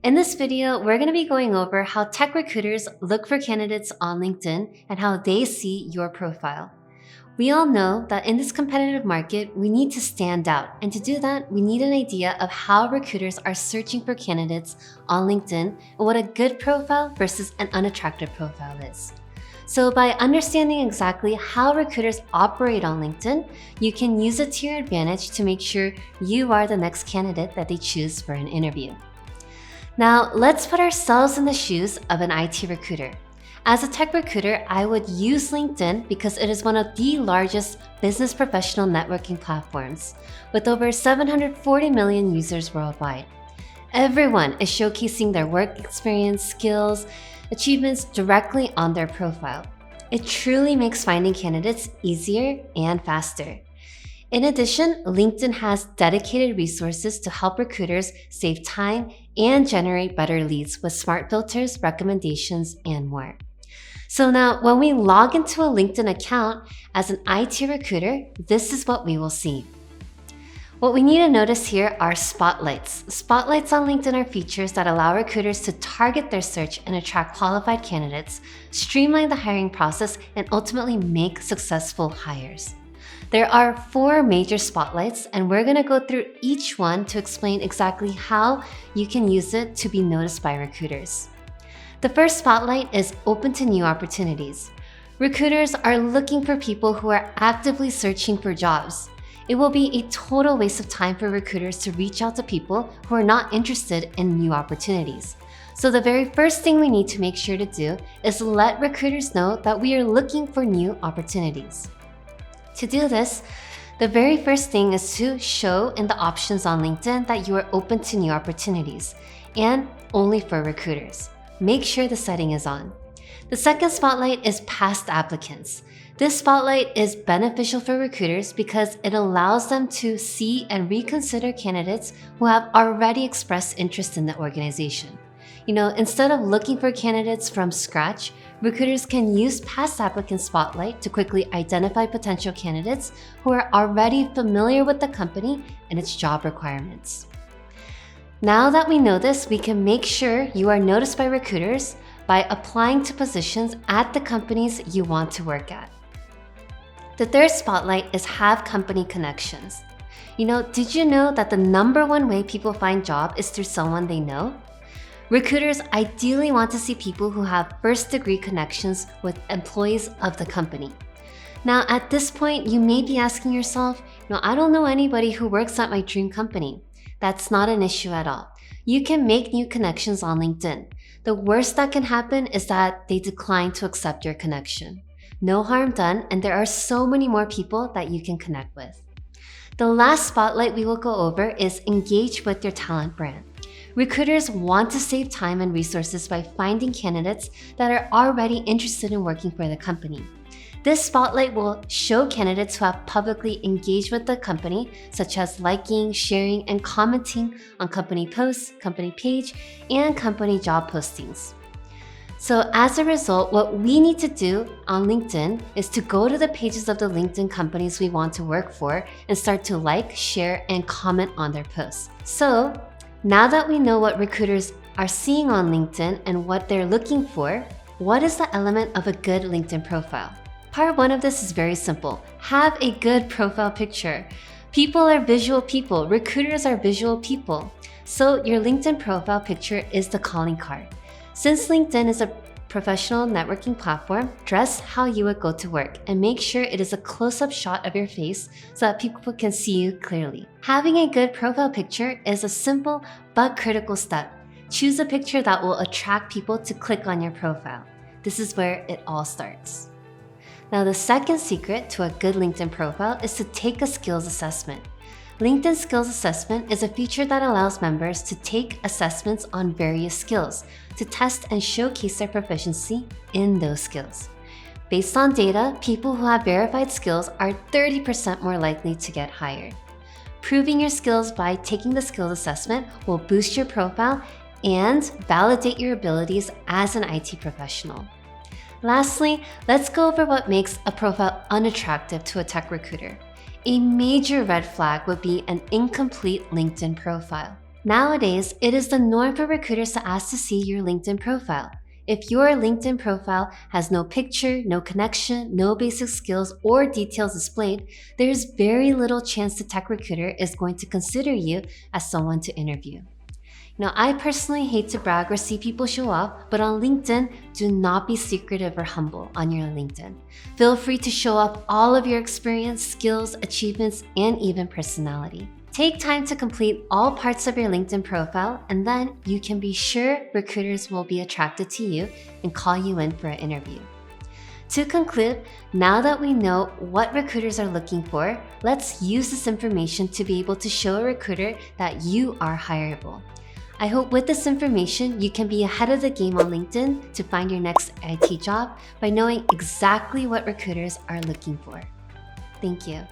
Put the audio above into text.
In this video, we're going to be going over how tech recruiters look for candidates on LinkedIn and how they see your profile. We all know that in this competitive market, we need to stand out. And to do that, we need an idea of how recruiters are searching for candidates on LinkedIn and what a good profile versus an unattractive profile is. So by understanding exactly how recruiters operate on LinkedIn, you can use it to your advantage to make sure you are the next candidate that they choose for an interview. Now, let's put ourselves in the shoes of an IT recruiter. As a tech recruiter, I would use LinkedIn because it is one of the largest business professional networking platforms, with over 740 million users worldwide. Everyone is showcasing their work experience, skills, achievements directly on their profile. It truly makes finding candidates easier and faster. In addition, LinkedIn has dedicated resources to help recruiters save time and generate better leads with smart filters, recommendations, and more. So now, when we log into a LinkedIn account as an IT recruiter, this is what we will see. What we need to notice here are spotlights. Spotlights on LinkedIn are features that allow recruiters to target their search and attract qualified candidates, streamline the hiring process, and ultimately make successful hires. There are 4 major spotlights, and we're going to go through each one to explain exactly how you can use it to be noticed by recruiters. The first spotlight is open to new opportunities. Recruiters are looking for people who are actively searching for jobs. It will be a total waste of time for recruiters to reach out to people who are not interested in new opportunities. So the very first thing we need to make sure to do is let recruiters know that we are looking for new opportunities. To do this, the very first thing is to show in the options on LinkedIn that you are open to new opportunities, and only for recruiters. Make sure the setting is on. The second spotlight is past applicants. This spotlight is beneficial for recruiters because it allows them to see and reconsider candidates who have already expressed interest in the organization. Instead of looking for candidates from scratch, recruiters can use past applicant spotlight to quickly identify potential candidates who are already familiar with the company and its job requirements. Now that we know this, we can make sure you are noticed by recruiters by applying to positions at the companies you want to work at. The third spotlight is have company connections. Did you know that the #1 way people find job is through someone they know? Recruiters ideally want to see people who have first-degree connections with employees of the company. Now, at this point, you may be asking yourself, I don't know anybody who works at my dream company. That's not an issue at all. You can make new connections on LinkedIn. The worst that can happen is that they decline to accept your connection. No harm done, and there are so many more people that you can connect with. The last spotlight we will go over is engage with your talent brand. Recruiters want to save time and resources by finding candidates that are already interested in working for the company. This spotlight will show candidates who have publicly engaged with the company, such as liking, sharing, and commenting on company posts, company page, and company job postings. So as a result, what we need to do on LinkedIn is to go to the pages of the LinkedIn companies we want to work for and start to like, share, and comment on their posts. So now that we know what recruiters are seeing on LinkedIn and what they're looking for, what is the element of a good LinkedIn profile? Part 1 of this is very simple. Have a good profile picture. People are visual people. Recruiters are visual people. So your LinkedIn profile picture is the calling card. Since LinkedIn is a professional networking platform, dress how you would go to work and make sure it is a close-up shot of your face so that people can see you clearly. Having a good profile picture is a simple but critical step. Choose a picture that will attract people to click on your profile. This is where it all starts. Now, the second secret to a good LinkedIn profile is to take a skills assessment. LinkedIn Skills Assessment is a feature that allows members to take assessments on various skills to test and showcase their proficiency in those skills. Based on data, people who have verified skills are 30% more likely to get hired. Proving your skills by taking the skills assessment will boost your profile and validate your abilities as an IT professional. Lastly, let's go over what makes a profile unattractive to a tech recruiter. A major red flag would be an incomplete LinkedIn profile. Nowadays, it is the norm for recruiters to ask to see your LinkedIn profile. If your LinkedIn profile has no picture, no connection, no basic skills, or details displayed, there's very little chance the tech recruiter is going to consider you as someone to interview. Now, I personally hate to brag or see people show off, but on LinkedIn, do not be secretive or humble on your LinkedIn. Feel free to show off all of your experience, skills, achievements, and even personality. Take time to complete all parts of your LinkedIn profile, and then you can be sure recruiters will be attracted to you and call you in for an interview. To conclude, now that we know what recruiters are looking for, let's use this information to be able to show a recruiter that you are hireable. I hope with this information, you can be ahead of the game on LinkedIn to find your next IT job by knowing exactly what recruiters are looking for. Thank you.